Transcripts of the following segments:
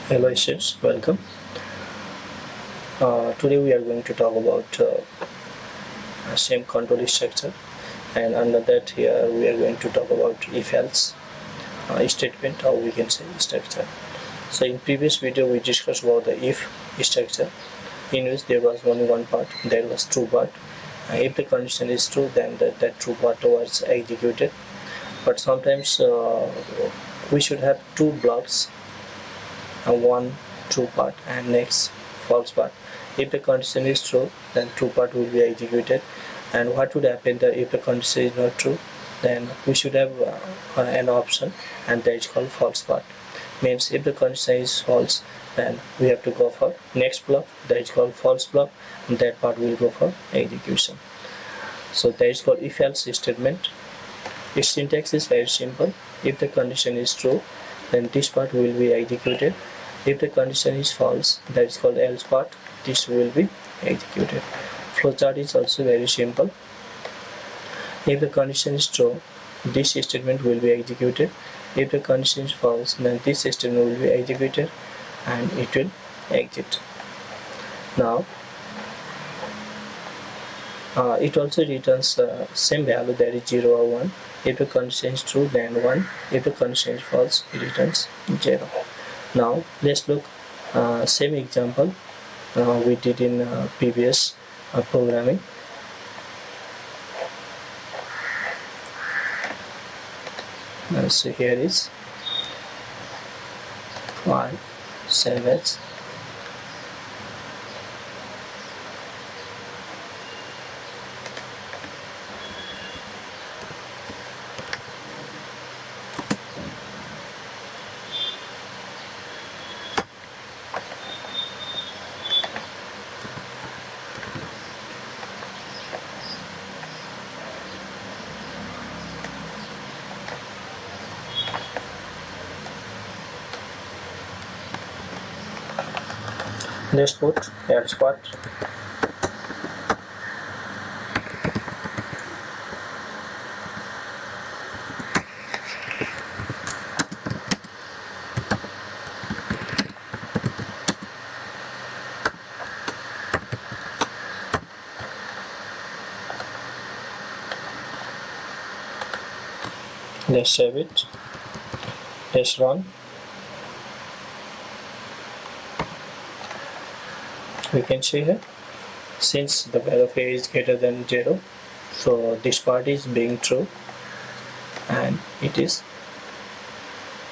Hello students, welcome. Today we are going to talk about same control structure, and under that here we are going to talk about if else statement, or we can say structure. So in previous video we discussed about the if structure, in which there was only one part, there was true part. If the condition is true, then that true part was executed. But sometimes we should have two blocks, one true part and next false part. If the condition is true, then true part will be executed. And what would happen if the condition is not true? Then we should have an option, and that is called false part. Means if the condition is false, then we have to go for next block, that is called false block, and that part will go for execution. So that is called if else statement. Its syntax is very simple. If the condition is true, then this part will be executed. If the condition is false, that is called else part, this will be executed. Flowchart is also very simple. If the condition is true, this statement will be executed. If the condition is false, then this statement will be executed and it will exit. Now it also returns same value, that is 0 or 1. If the condition is true, then 1. If the condition is false, it returns 0. Now let's look same example we did in previous programming. So here is Savant. Let's put else part. Let's save it. Let's run. We can see here, since the value of a is greater than 0, so this part is being true and it is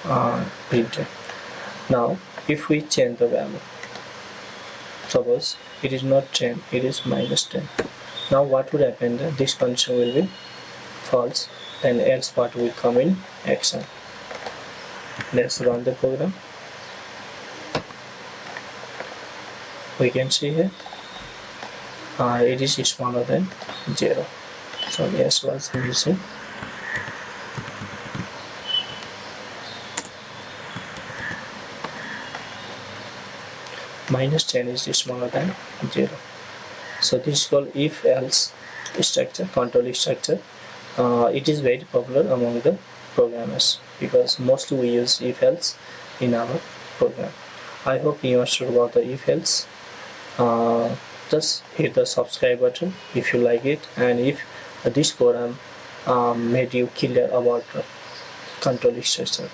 printed. Now if we change the value, suppose it is not 10, it is -10. Now what would happen? This condition will be false, and else part will come in action. Let's run the program. We can see here it is smaller than 0, so S was missing. -10 is smaller than 0. So this is called if else structure, control structure. It is very popular among the programmers because mostly we use if else in our program. I hope you understood about the if else. Just hit the subscribe button if you like it, and if this program made you clear about control structure.